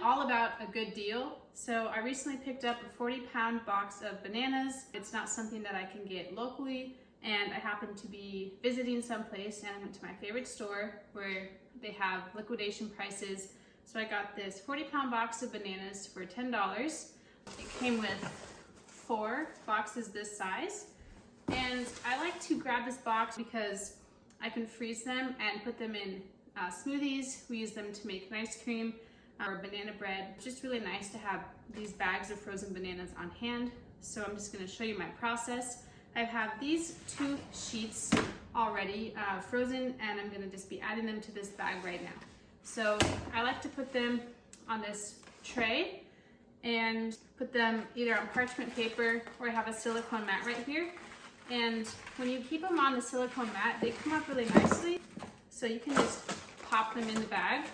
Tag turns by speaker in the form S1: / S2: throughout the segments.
S1: all about a good deal. So I recently picked up a 40-pound box of bananas. It's not something that I can get locally, and I happened to be visiting someplace and I went to my favorite store where they have liquidation prices. So I got this 40-pound box of bananas for $10. It came with 4 boxes this size. And I like to grab this box because I can freeze them and put them in smoothies. We use them to make an ice cream or banana bread. It's just really nice to have these bags of frozen bananas on hand. So I'm just going to show you my process. I have these 2 sheets already frozen, and I'm going to just be adding them to this bag right now. So I like to put them on this tray and put them either on parchment paper, or I have a silicone mat right here. And when you keep them on the silicone mat, they come up really nicely. So you can just pop them in the bag.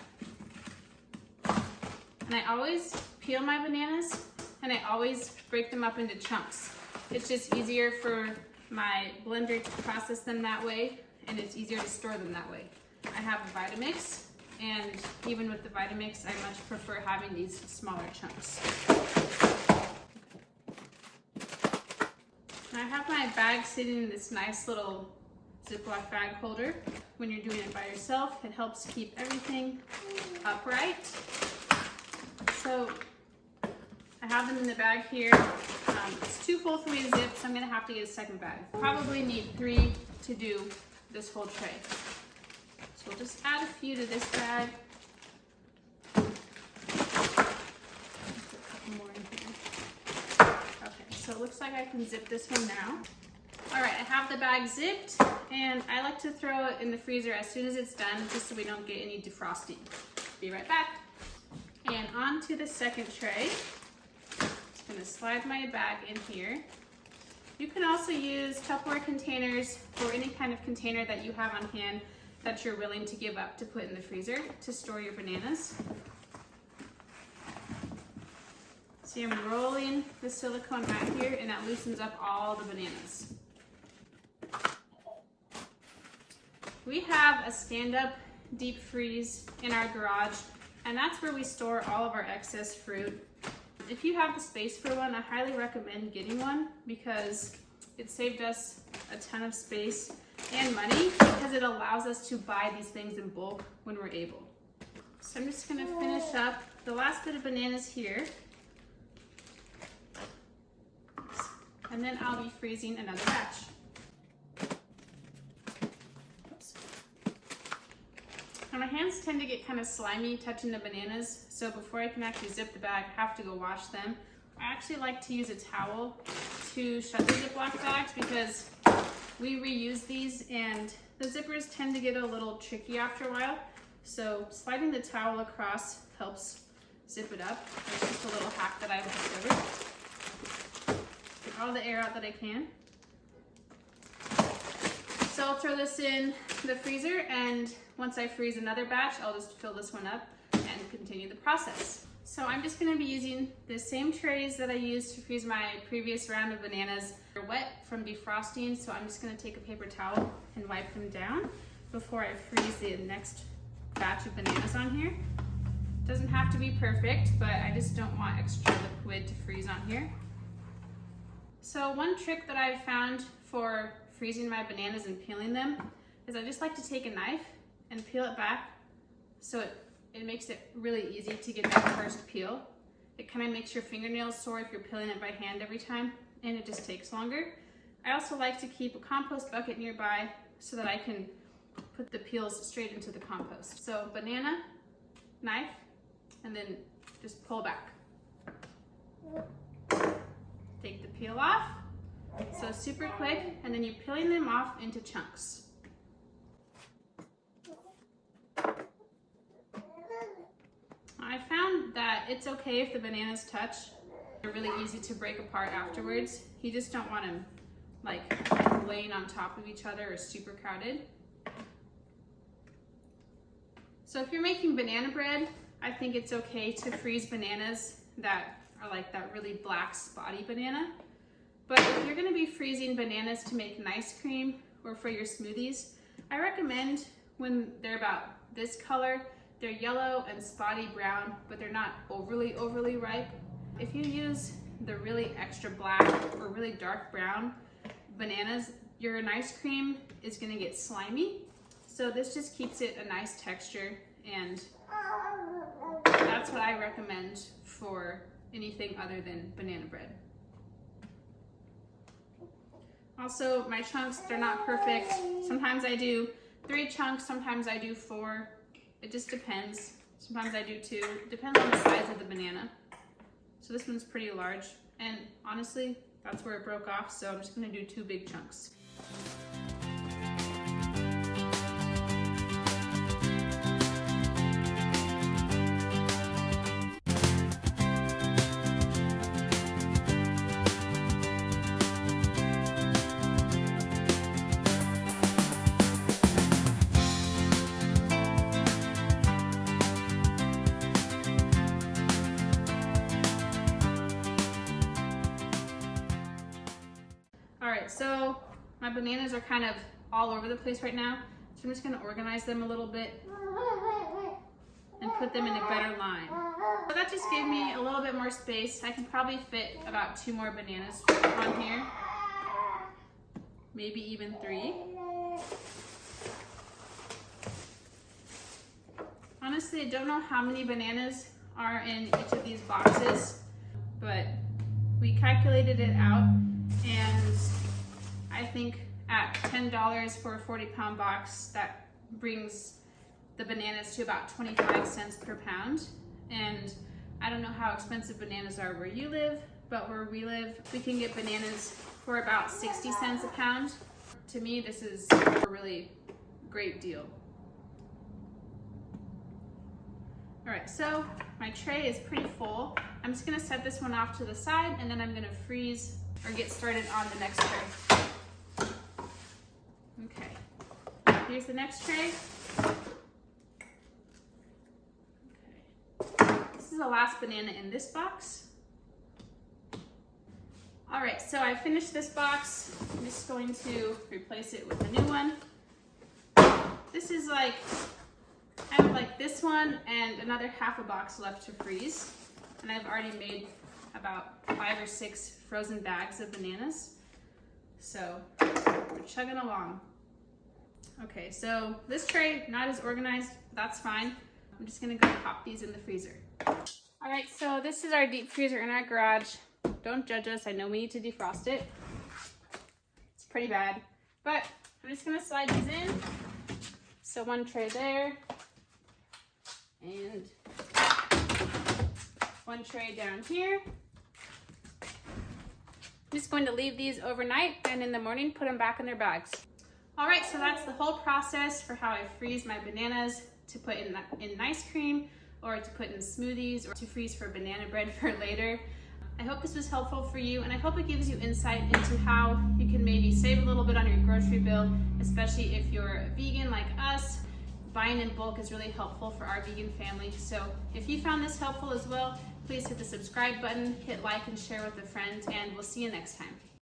S1: And I always peel my bananas, and I always break them up into chunks. It's just easier for my blender to process them that way, and it's easier to store them that way. I have a Vitamix, and even with the Vitamix, I much prefer having these smaller chunks. And I have my bag sitting in this nice little Ziploc bag holder. When you're doing it by yourself, it helps keep everything upright. So I have them in the bag here. It's too full for me to zip, so I'm gonna have to get a second bag. Probably need 3 to do this whole tray. So we'll just add a few to this bag. Just a couple more in here. Okay, so it looks like I can zip this one now. All right, I have the bag zipped, and I like to throw it in the freezer as soon as it's done, just so we don't get any defrosting. Be right back. And on to the second tray. Just gonna slide my bag in here. You can also use Tupperware containers or any kind of container that you have on hand that you're willing to give up to put in the freezer to store your bananas. See, I'm rolling the silicone mat here, and that loosens up all the bananas. We have a stand-up deep freeze in our garage, and that's where we store all of our excess fruit. If you have the space for one, I highly recommend getting one because it saved us a ton of space and money because it allows us to buy these things in bulk when we're able. So I'm just gonna finish up the last bit of bananas here. And then I'll be freezing another batch. Now my hands tend to get kind of slimy touching the bananas, so before I can actually zip the bag, I have to go wash them. I actually like to use a towel to shut the Ziploc bags because we reuse these and the zippers tend to get a little tricky after a while. So sliding the towel across helps zip it up. It's just a little hack that I've discovered. Get all the air out that I can. So I'll throw this in the freezer, and once I freeze another batch, I'll just fill this one up and continue the process. So I'm just gonna be using the same trays that I used to freeze my previous round of bananas. They're wet from defrosting, so I'm just gonna take a paper towel and wipe them down before I freeze the next batch of bananas on here. Doesn't have to be perfect, but I just don't want extra liquid to freeze on here. So one trick that I've found for freezing my bananas and peeling them is I just like to take a knife and peel it back so it makes it really easy to get that first peel. It kind of makes your fingernails sore if you're peeling it by hand every time, and it just takes longer. I also like to keep a compost bucket nearby so that I can put the peels straight into the compost. So banana, knife, and then just pull back. Take the peel off. So super quick, and then you're peeling them off into chunks. I found that it's okay if the bananas touch. They're really easy to break apart afterwards. You just don't want them like laying on top of each other or super crowded. So if you're making banana bread, I think it's okay to freeze bananas that are like that really black spotty banana. But if you're gonna be freezing bananas to make an ice cream or for your smoothies, I recommend when they're about this color They're yellow and spotty brown, but they're not overly ripe. If you use the really extra black or really dark brown bananas, your ice cream is gonna get slimy. So this just keeps it a nice texture, and that's what I recommend for anything other than banana bread. Also, my chunks, they're not perfect. Sometimes I do 3 chunks, sometimes I do 4. It just depends. Sometimes I do 2. It depends on the size of the banana. So this one's pretty large, and honestly, that's where it broke off, so I'm just gonna do 2 big chunks. Alright, so my bananas are kind of all over the place right now, so I'm just going to organize them a little bit and put them in a better line. So that just gave me a little bit more space. I can probably fit about 2 more bananas on here, maybe even 3. Honestly, I don't know how many bananas are in each of these boxes, but we calculated it out, and I think at $10 for a 40-pound box, that brings the bananas to about 25 cents per pound. And I don't know how expensive bananas are where you live, but where we live, we can get bananas for about 60 cents a pound. To me, this is a really great deal. All right, so my tray is pretty full. I'm just gonna set this one off to the side, and then I'm gonna freeze or get started on the next tray. Okay, here's the next tray. Okay. This is the last banana in this box. All right, so I finished this box. I'm just going to replace it with a new one. This is like, I have like this one and another half a box left to freeze. And I've already made about 5 or 6 frozen bags of bananas. So we're chugging along. Okay, so this tray, not as organized, but that's fine. I'm just gonna go pop these in the freezer. All right, so this is our deep freezer in our garage. Don't judge us, I know we need to defrost it. It's pretty bad, but I'm just gonna slide these in. So one tray there, and one tray down here. I'm just going to leave these overnight, and in the morning put them back in their bags. All right, so that's the whole process for how I freeze my bananas to put in ice cream, or to put in smoothies, or to freeze for banana bread for later. I hope this was helpful for you, and I hope it gives you insight into how you can maybe save a little bit on your grocery bill, especially if you're a vegan like us. Buying in bulk is really helpful for our vegan family. So if you found this helpful as well, please hit the subscribe button, hit like and share with a friend, and we'll see you next time.